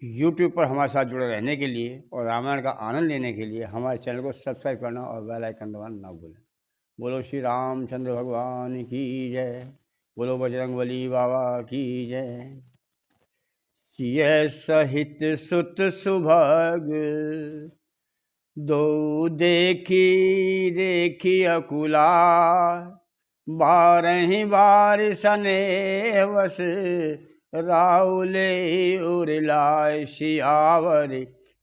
YouTube पर हमारे साथ जुड़े रहने के लिए और रामायण का आनंद लेने के लिए हमारे चैनल को सब्सक्राइब करना और बेल आइकन दबाना ना भूलें। बोलो श्री रामचंद्र भगवान की जय। बोलो बजरंगबली बाबा की जय। सिय सहित सुत सुभग दो देखी देखी अकुला, 12 बार सने वस राउले उरलाय। सियावर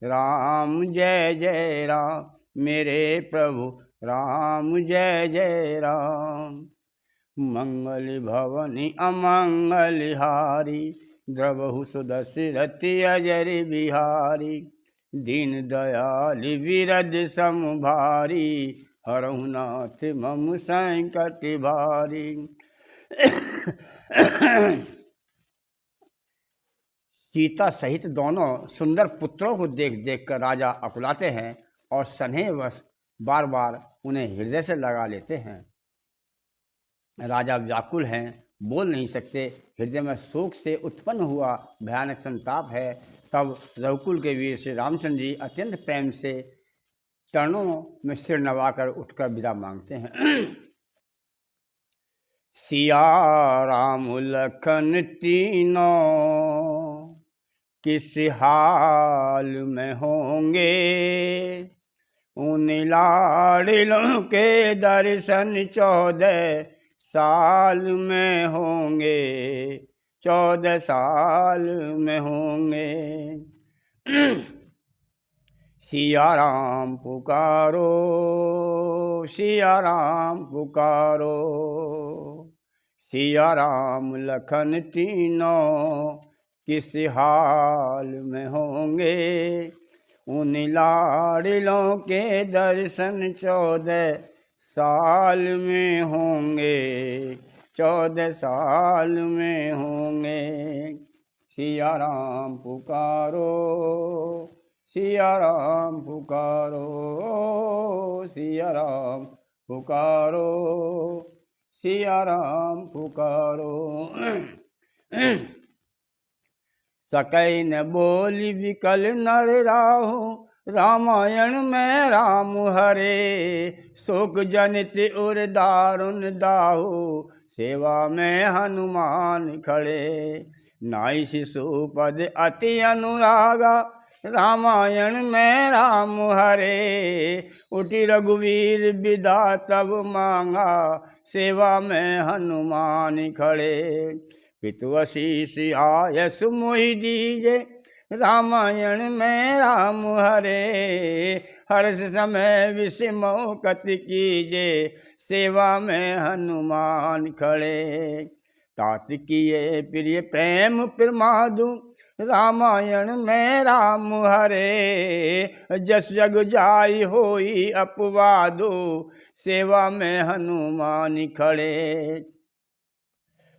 राम जय जय राम, मेरे प्रभु राम जय जय राम। मंगल भवनि अमंगल हारी, द्रवहु सुदशरथि अजर बिहारी। दीन दयाल विरद समभारी, हरहु नाथ मम संकट भारी। सीता सहित दोनों सुंदर पुत्रों को देख देख कर राजा अकुलाते हैं और स्नेहवश बार बार उन्हें हृदय से लगा लेते हैं। राजा व्याकुल हैं, बोल नहीं सकते, हृदय में शोक से उत्पन्न हुआ भयानक संताप है। तब रघुकुल के वीर श्री रामचंद्र जी अत्यंत प्रेम से चरणों में सिर नवाकर उठकर विदा मांगते हैं। सिया राम लखन तीनों किस हाल में होंगे, उन लाड़िलों के दर्शन 14 साल में होंगे, 14 साल में होंगे। सिया राम पुकारो, सिया राम पुकारो, सिया राम लखन तीनों किस हाल में होंगे, उन लाड़िलों के दर्शन 14 साल में होंगे, 14 साल में होंगे। सिया राम पुकारो, सिया राम पुकारो, सिया राम पुकारो, सिया राम पुकारो। सकै न बोली विकल नर राहु, रामायण में राम हरे। शोक जनित उर दारुण दाहु, सेवा में हनुमान खड़े। नाई शिशुपद अति अनुरागा, रामायण में राम हरे। उठी रघुवीर विदा तब मांगा, सेवा में हनुमान खड़े। पितु आशीष आयस मोहि दीजे, रामायण में राम हरे। हर्ष समय विषमो कति कीजे, सेवा में हनुमान खड़े। तात किए प्रिय प्रेम प्रमादु, रामायण में राम हरे। जस जग जाई होई अपवादो, सेवा में हनुमान खड़े।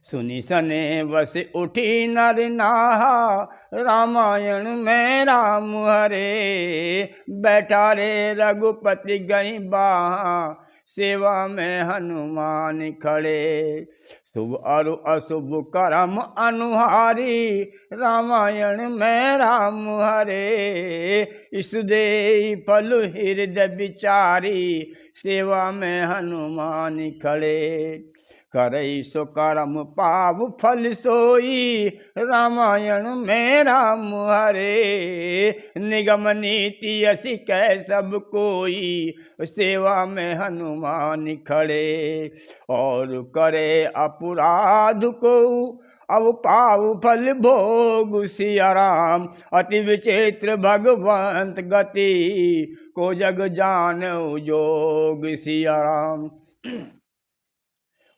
सुनी सने बस उठी नर नाहा, रामायण में राम हरे। बैठा रे रघुपति गई बाहा, सेवा में हनुमान खड़े। शुभ और अशुभ कर्म अनुहारी, रामायण में राम हरे। ईसुदेई फल हृदय विचारी, सेवा में हनुमान खड़े। करई सो कर्म पाव फल सोई, रामायण में राम हरे। निगम नीति असी कह सब कोई, सेवा में हनुमान खड़े। और करे अपराध को अब पाव फल भोग, सिया राम अति विचित्र भगवंत गति। को जग जानो जोग, सिया राम।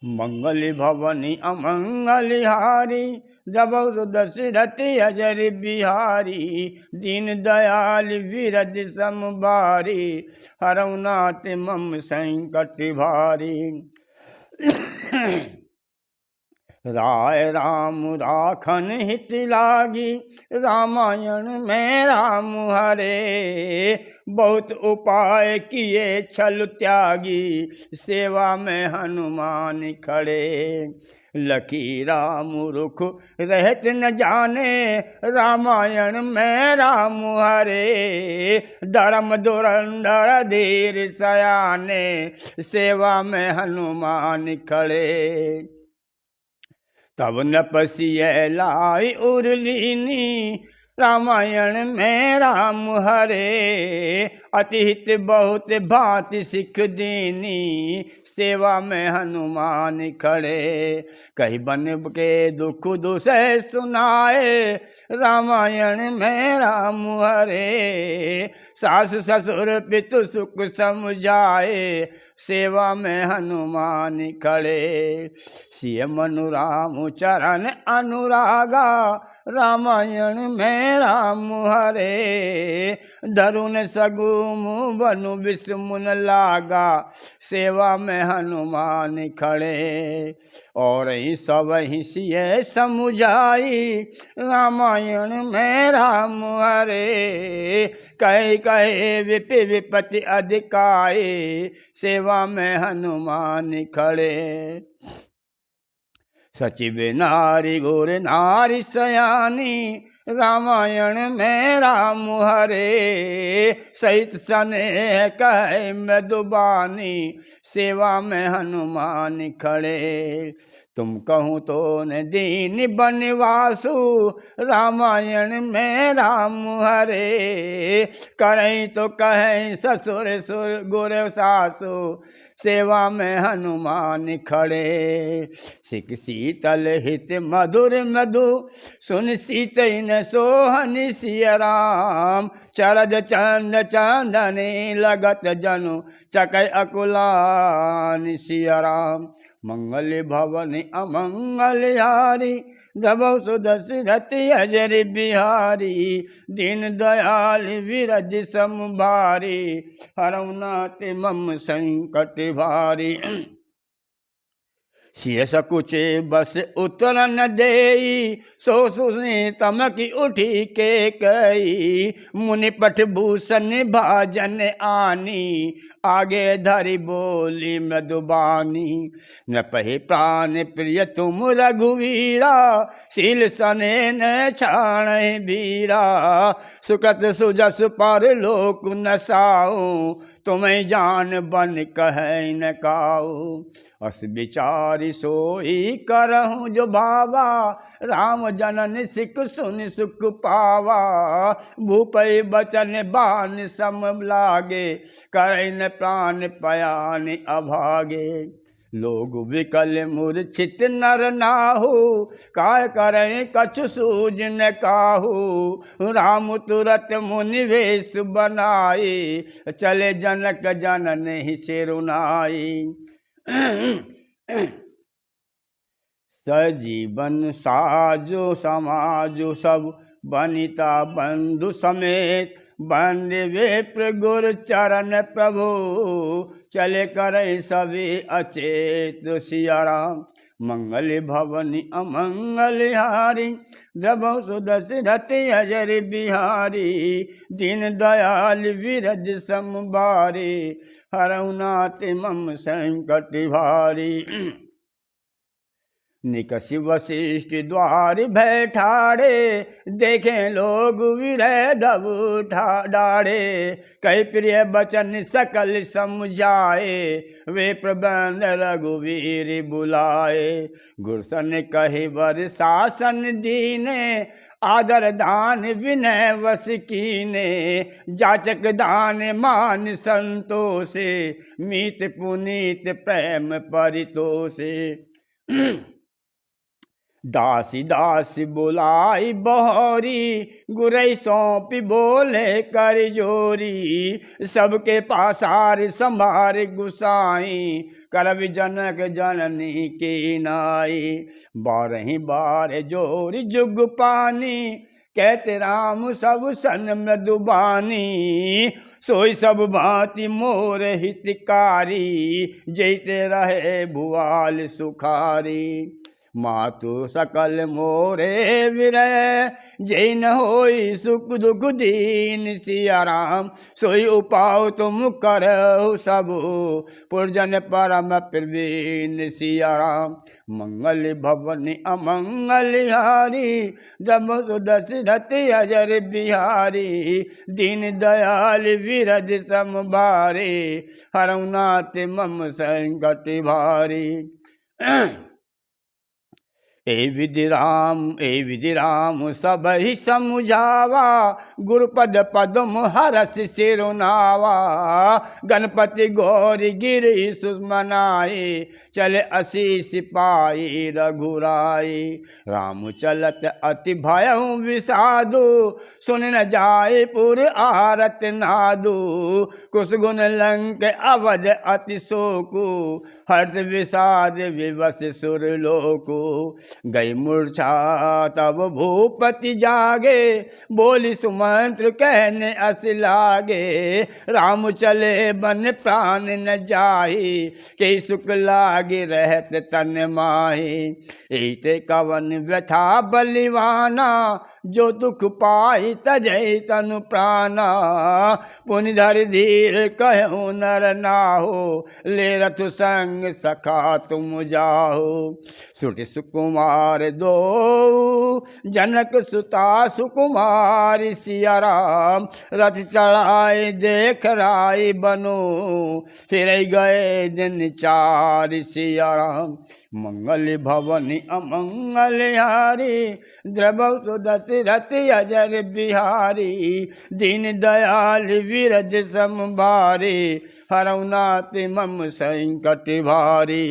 मंगल भवनि अमंगल हारी, द्रवहु दशरथि अजर बिहारी। दीन दयाल विरद समभारी, हरहु नाथ मम संकट भारी। राय राम राखन हित लागी, रामायण में राम हरे। बहुत उपाय किए छल त्यागी, सेवा में हनुमान खड़े। लकी राम रुख रहत न जाने, रामायण में राम हरे। धर्म धुरंधर धीर सयाने, सेवा में हनुमान खड़े। तब नपसिय लाई उरलीनी, रामायण में राम हरे। अतिहित बहुत भांति सिख दीनी, सेवा में हनुमान खड़े। कहीं बन के दुख दुसह सुनाए, रामायण में राम हरे। सास ससुर पितु सुख समझाए, सेवा में हनुमान खड़े। सिय मनु राम चरण अनुरागा, रामायण में राम हरे। धरुन सगुम बनु विषमुन लागा, सेवा में हनुमान खड़े। और ही सब ही सिय समुझाई, रामायण में राम हरे। कहे कहे विपि विपति अधिकाई, सेवा में हनुमान खड़े। सचिव नारी गुर नारी सयानी, रामायण में राम हरे। सहित स्नेह कहे मधुबानी, सेवा में हनुमान खड़े। तुम कहूँ तो न दीन बनवासु, रामायण में राम हरे। करें तो कहें ससुर सुर गुर सासु, सेवा में हनुमान खड़े। सिख शीतल हित मधुर मधु, सुन सीतन सोहन सिय राम। चरद चंद चंदनी लगत जनु, चकै अकुलान सिय राम। मंगल भवन अमंगल हारी, धबौ सुदशरथि अजर बिहारी। दीन दयाल विरज समभारी, हरौ नाथ मम संकट भारी। सिय सकुचे बस उतर न देई, सो सुनी तमकी उठी के कई। मुनि पठ भूषण भाजन आनी, आगे धरि बोली मधुबानी। नपहि प्राण प्रिय तुम रघुवीरा, शील सने न छाण बीरा। सुकृत सुजस पर लोक न साऊ, तुम्हें जान बन कह न काऊ। अस विचारी सोई करहूँ जो भावा, राम जनन सिख सुन सुख पावा। भूपै बचन बान सम लागे, करैन प्राण पयान अभागे। लोग विकल मूर्छित नर नाहु, काय करें कछु सूझ न काहू। राम तुरत मुनि वेश बनाई, चले जनक जनन ही सिरुनाई। सजीवन साजो समाजो सब, बनिता बंधु समेत। बंदे विप्र गुर चरण प्रभु, चले करे सभी अचेत सिया राम। मंगल भवन अमंगल हारी, द्रवौ सुदशरथि अजर बिहारी। दीन दयाल विरज समबारी, हरौ नाथ मम संकट भारी। निकषि वशिष्ठ द्वार बैठाड़े, देखें लोग विरह धब डाड़े। कई प्रिय बचन सकल समझाए, वे प्रबंध रघुवीर बुलाए। गुरसन कहे वर शासन दीने, आदर दान विनय वस कीने। जाचक दान मान संतोषे, मीत पुनीत प्रेम परितोषे। दासी दासी बुलाई बहोरी, गुरई सौंपी बोले कर जोरी। सबके पासार संभार गुसाई, करब जनक जननी की नाई। बारही बार जोरी जुग पानी, कहते राम सब सन मृदुबानी। सोई सब भांति मोर हितकारी, जैते रहे भुआल सुखारी। मातु सकल मोरे विरह, जय न होई सुख दुख दीन। सिया राम सोई उपाय तुम करहु सबु, पुरजन परम प्रवीण। सिया राम मंगल भवन अमंगल हारी, जब दशरथ अजर बिहारी। दीन दयाल विरज समभारे, हरऊ नाथ मम संकट भारी। ए विधि राम सब ही समुझावा, गुरुपद पद्म हरस सिरुनावा। गणपति गौरी गिरि सुमनाए, चले असीस पाई रघुराई। राम चलत अति भयउ विषादु, सुन न जाए पुर आरत नादु। कुछ गुण लंक अवध अति शोकु, हर्ष विषाद विवश सुर लोकु। गई मूर्छा तब भूपति जागे, बोली सुमंत्र कहने अस लागे। राम चले बन प्राण न जाहि, के सुख लागे रहत तन माहि। एते कवन व्यथा बलिवाना, जो दुख पाई तजय तनु प्राणा। पुनि धर धीर कहूँ नर नाहो, ले रथ संग सखा तुम जाहो। श्रुति सुकुमार दो जनक सुता सुकुमारी। सिया राम रथ चढ़ाए देख राय बनो, फिर गए दिन चार। सिया राम मंगल भवन अमंगल हारी, द्रवौ दशरथ अजर बिहारी। दीन दयाल विरज समभारे, हरऊ नाथ मम संकट भारी।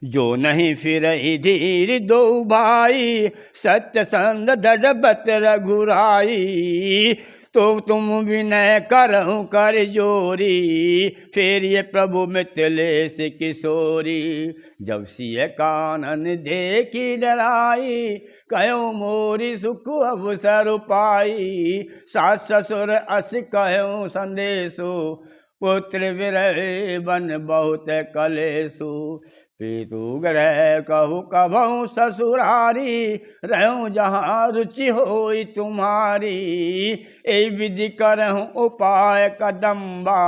जो नहीं फिर धीर दो भाई, सत्य संग डडबत रघुराई। तो तुम विनय करहु कर जोरी, फिर ये प्रभु मिथिलेश किशोरी। जब सिय कानन देखी डराई, कहो मोरी सुख अवसर पाई। सास ससुर अस कहो संदेशो, पुत्र विरह बन बहुत कलेसु। पितु ग्रह कहु कभऊ ससुरारी, रहूं जहाँ रुचि होई तुम्हारी। ए विधि करहूँ उपाय कदम्बा,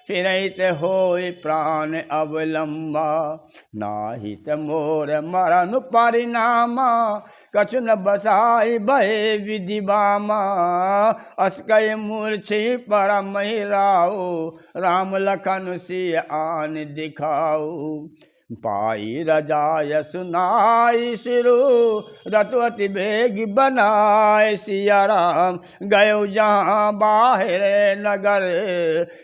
फिरैत होय प्राण अवलंबा। नाहित मोर मरण परिणामा, कछु न बसाई भय विधि बामा। अस्कय मूर्छि परम राओ, राम लखन सिय आन दिखाओ। पाई रजाय सुनाई सिरु, रतवति बेग बनाए। सिया राम गयो जहाँ बाहर नगर,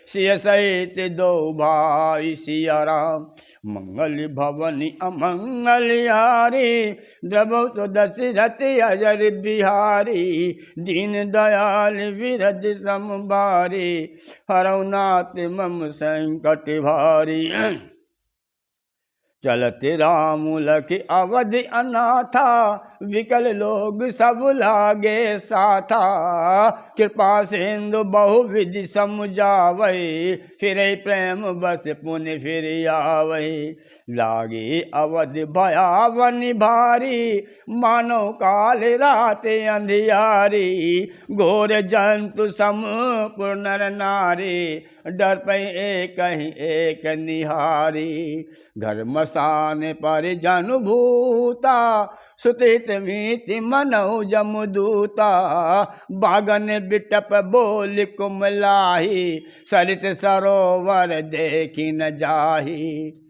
सिय सहित दो भाई। सिया राम मंगल भवन अमंगल हारी, द्रवौ दशरथ अजर बिहारी। दीन दयाल विरज समभारे, हरऊ नाथ मम संकट भारी। चलते राम लखि अवधि अनाथा, विकल लोग सब लागे साथा। कृपा सिंधु बहु विधि समुझावै, फिरै प्रेम बस पुनि फिर आवै। लागे अवधि भयावनि भारी, मानो काल रात अंधियारी। घोर जंतु सम पुर नर नारी, डर पै एक निहारी। घर मसान पर जन भूता, सुतित मीति मनौ जमदूता। बागन बिटप बोल कुमलाही, सरित सरोवर देखी न जाही।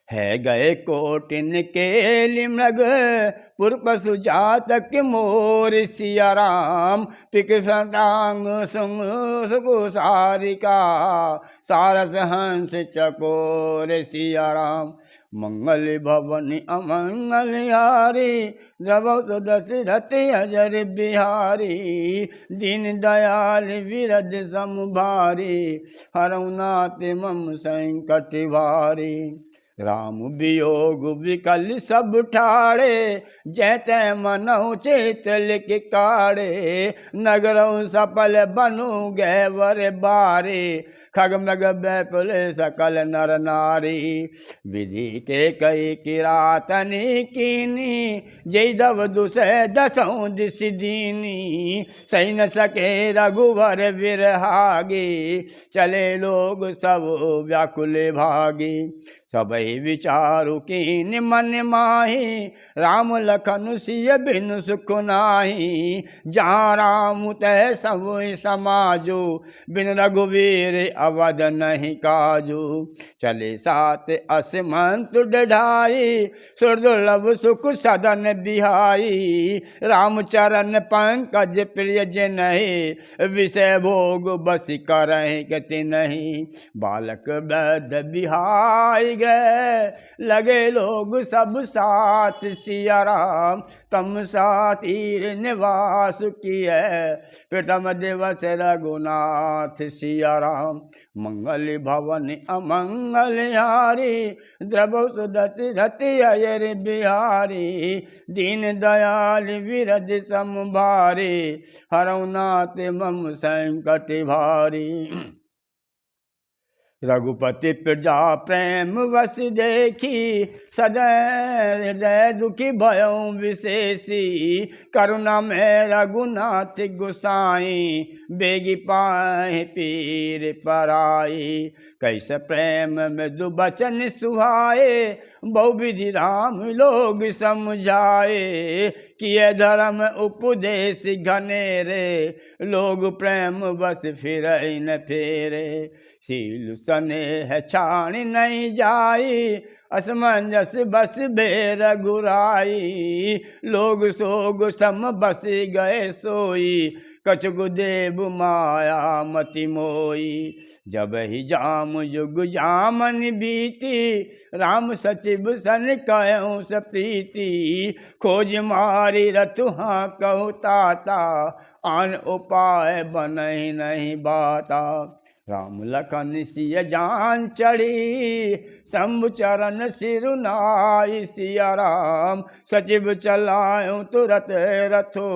है गए कोटिन केलि मृग, पुर पशु जातक मोर। सिया राम पिक फटांग सुंग सुकुसारिका, सारस हंस चकोर। सिया राम मंगल भवन अमंगल हारी, द्रवौ दशरथ अजर बिहारी। दीन दयाल विरज समभारे, हरऊ नाथ मम संकट भारी। राम वियोग विकल सब ठाड़े, जैते मनहु चित्र लिख काढ़े। नगरऊ सफल बनु गए वर बारे, खग मृग बैपुल सकल नर नारी। विधि के कई किरातनी कीनी, जैदव दुसह दसों दिस दीनी। सही न सके रघुवर विरहागी, चले लोग सब व्याकुल भागी। सबहि विचारु कीन मन माही, राम लखन सिय बिनु सुख नाही। जहाँ राम तह सब समाजो, बिन रघुवीर अवध नहीं काजू। चले सात असमंत ढाई, सुरदुर्लभ सुख सदन बिहाई। रामचरण पंकज प्रिय जिन्हि, विषय भोग बस करहि गति नहीं। बालक वृद्ध बिहाई गए, लगे लोग सब साथ सिया राम। तम साथी निवास किए, प्रथम दिवस रघुनाथ सिया राम। मंगल भवन अमंगल हारी, द्रवौ सुदशरथि अय्यर बिहारी। दीन दयाल विरध संभारे, हरौ नाथ मम संकट भारी। रघुपति प्रजा प्रेम वस देखी, सदै हृदय दुखी भयउ विशेषी। करुणा में रघुनाथ गोसाई, बेगी पाहि पीर पराई। कैसे प्रेम में दुबचन सुहाए, बहुविधि राम लोग समझाए। किए धर्म उपदेश घनेरे, लोग प्रेम बस फिर न फेरे। शील स्नेह छाण नहीं जाई, असमंजस बस बेर गुराई। लोग सोग सम बस गए सोई, कछुगु देव माया मति मोई। जब ही जाम युग जामन बीती, राम सचिव सन कहूँ सप्रीति। खोज मारी रतुहा कहु ताता, आन उपाय बनहि नहीं बाता। राम लखन सिय जान चढ़ी, शंभु चरण सिरुनाई। सिया राम सचिव चलायो तुरत रथो,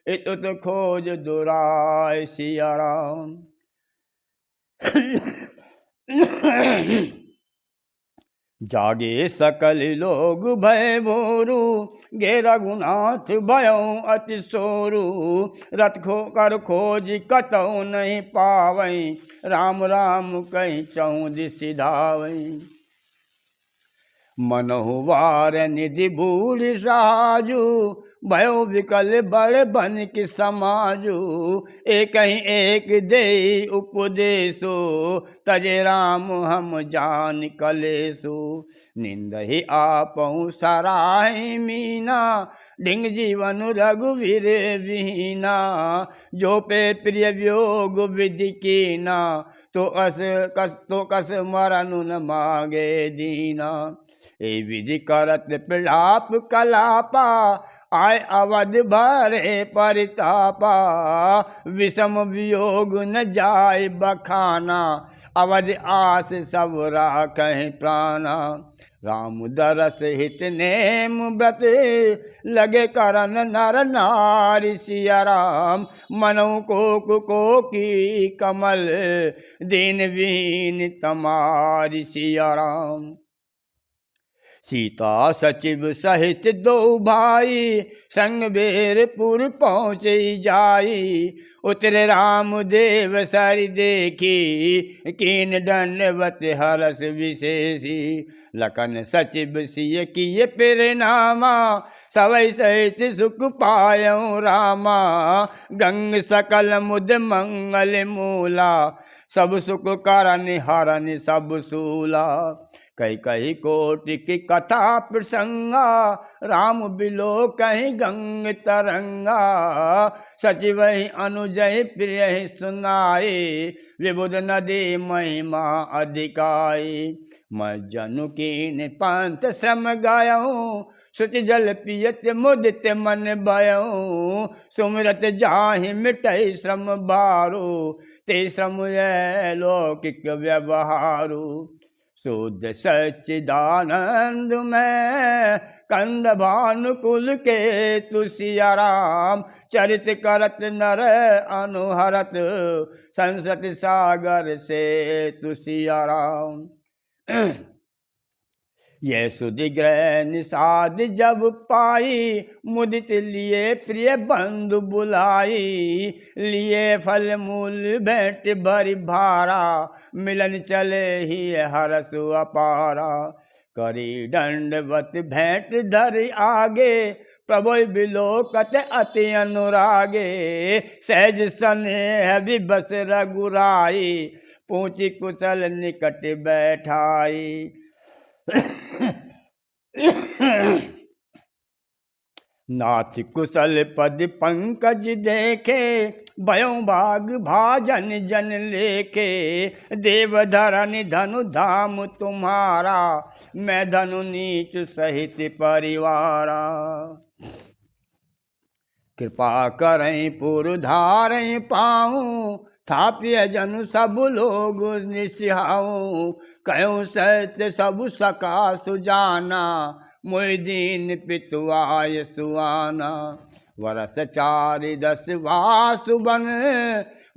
इतुत खोज दुराय सिया राम। जागे सकल लोग भय भोरू, गे रघुनाथ भयउ अति सोरू। रथ खो कर खोज कतहु नहीं पावई, राम राम कहीं चहु दिस धावई। मनहु वार निधि भूल साजू, भयो विकल बड़ बन कि समाजू। एक ही एक दे उपदेशो, तजे राम हम जान कलेसो। निंद ही आपहु सराहि मीना, ढिंग जीवन रघुवीर विहीना। जो पे प्रिय वियोग विधि कीना, तो कस मरनु न मागे दीना। ए विधि करत प्रलाप कलापा, आय अवध भरे परितापा। विषम वियोग न जाय बखाना, अवध आस सब राखहि प्राणा। राम दरस हित नेम व्रत, लगे करन नर नारी। सिया राम मनऊ को की कमल, दीन विहीन तमारी। सिया राम सीता सचिव सहित दो भाई, संग बेरपुर पहुँचे जाई। उतरे राम देव सरि देखी, कीन दंडवत हरस विशेषी। लखन सचिव सिय किए परिणामा, सवै सहित सुख पायउ रामा। गंग सकल मुद मंगल मूला, सब सुख करन हरन सब सूला। कई कई कोटि की कथा प्रसंगा, राम बिलो कहीं गंग तरंगा। सचिव अनुजय प्रिय सुनाए, विबुध नदी महिमा अधिकाई। मैं जनु कीन पंथ श्रम गायऊँ, सुचि जल पियत मुदित मन भयऊँ। सुमिरत जाहि मिटै श्रम भारो, ते श्रम लौकिक व्यवहारो। शुद्ध सच्चिदानंद में कंद भानुकुल के तुसिया राम, चरित करत नर अनुहरत संसत सागर से तुसिया राम। ये सुधि ग्रह निषाद जब पाई, मुदित लिए प्रिय बंधु बुलाई, लिए फल मूल भेंट भरी भारा, मिलन चले ही हरस अपारा। करी दंडवत भेंट धरि आगे, प्रभु बिलोकत अति अनुरागे, सहज स्नेह विबस रघुराई, पूछी कुशल निकट बैठाई। नाथ कुशल पद पंकज देखे, भयों भाग भाजन जन लेके, देव धरन धनु धाम तुम्हारा, मैं धनु नीच सहित परिवारा। कृपा करें पुर धारें पाऊँ, थापिय जनु सब लोग निसिहाऊँ, कहूँ सत्य सब सका सुजाना, मोहि दीन पितुआय सुआना। वरस 4 वासुबन,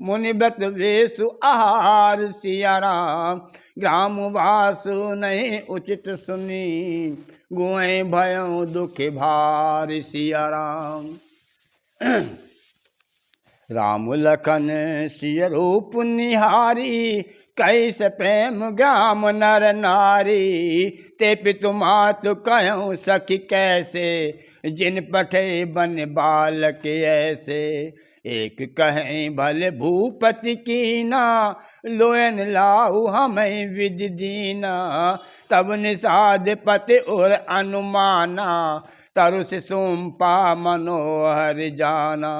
मुनिव्रत वेशु आहार सिया राम, ग्राम वासु नहीं उचित सुनी, गुएं भयों दुख भार सिया राम। राम लखन सिय रूप निहारी, कैसे प्रेम ग्राम नर नारी, ते पितु मातु कहूँ सखी कैसे, जिन पठे बन बालक ऐसे। एक कहें भले भूपति कीना, लोयन लाऊ हमें विधि दीना, तब निषाद पति और अनुमाना, तरुष सुम्पा मनोहर जाना।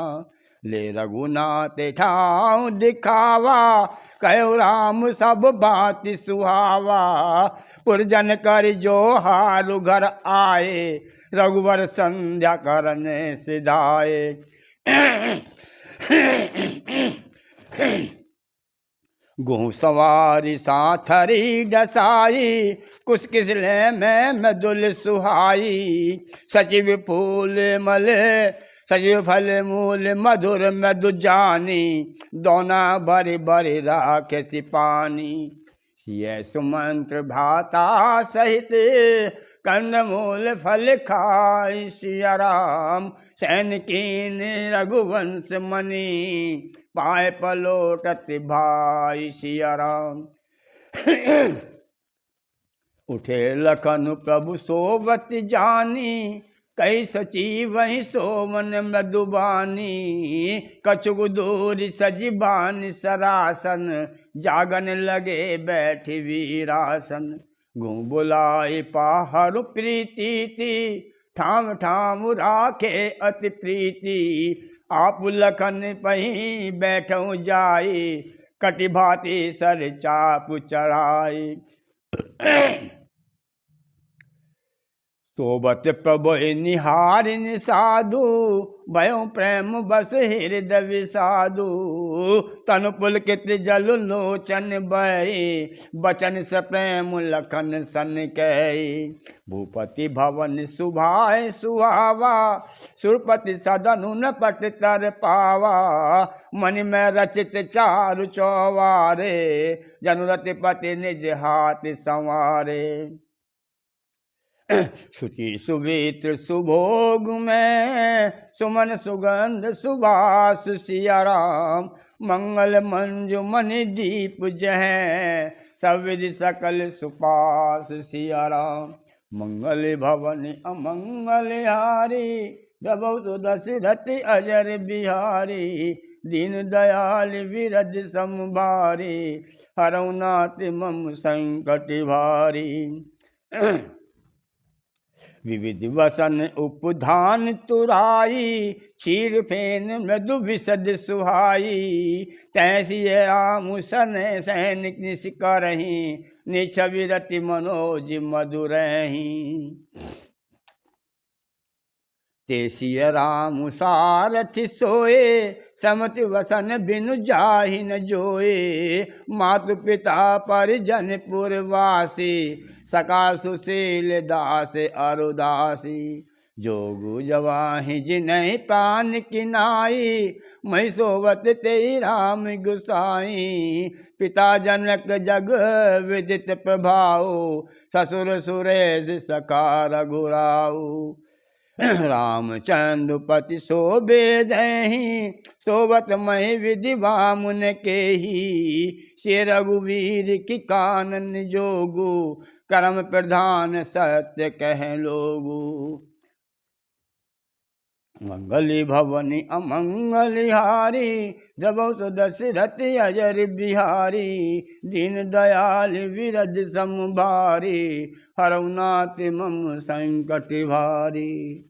ले रघुनाथ ठाव दिखावा, कहो राम सब भांति सुहावा, पुरजन कर जो हारु घर आए, रघुवर संध्या करने सिधाए। गुह सवारी साथरी डसाई, कुछ किसले में मधुल सुहाई, सचिव फूल मल सजीव फल मूल मधुर मधु जानी, दोना भरी भरी राखे पानी। ये सुमंत्र भाता सहित, कंद मूल फल खाई सिया राम, सैन कीन रघुवंश मणि, पाए पलोटत भाई सिया राम। उठे लखन प्रभु सोवत जानी, कई सची वही सोवन मधुबानी, कछुक दूर सजीबान सरासन, जागन लगे बैठी वीरासन। गुं बुलाए पाहरु प्रीति थी, ठाम ठाम राखे अति प्रीति, आप लखन पही बैठो जाई, कटि भांति सर चाप चढ़ाई। सोबत प्रभु निहारिन साधु, भयो प्रेम बस हृदय विसाधु, तनु पुलकित जल लोचन बही, बचन से प्रेम लखन सन कही। भूपति भवन सुभाय सुहावा, सुरपति सदनु न पट तर पावा, मन में रचित चारु चौवारे, जनुरति पति निज हाथ संवारे। शुचि सुवित्र सुभोग में, सुमन सुगंध सुबास सिया राम, मंगल मंजु मणि दीप जह, सब विधि सकल सुपास सिया राम। मंगल भवन अमंगल हारी, प्रभु सुदशरथ अजर बिहारी, दीन दयाल विरज संभारी, हरऊ नाथ मम संकट भारी। विविध वसन उपधान तुराई, क्षीर फेन मृदु विशद सुहाई, तैसी आमुसन सैनिक निश करही, निछवि रति मनोज मधुरही। ते सिय राम सारथि सोए, समति वसन बिनु जाहि न जोए। मातु पिता परिजन पुरवासी, सका सुशील दास अरुदासी। जोगु जवाहि जिनहि प्राण किनाई, महि सोवत तेहि राम गुसाई। पिता जनक जग विदित प्रभाऊ, ससुर सुरेश सखा रघुराऊ। रामचंद्रपति शोभे दहि, सोवत महि विधि वामुन केहि। से रघुवीर की कानन जोगु, कर्म प्रधान सत्य कह लोगु। मंगली भवनि अमंगली हारी, जबौ सो दशरथ अजर बिहारी। दीन दयाल विरज सम भारी, हरौ नाथ मम संकट भारी।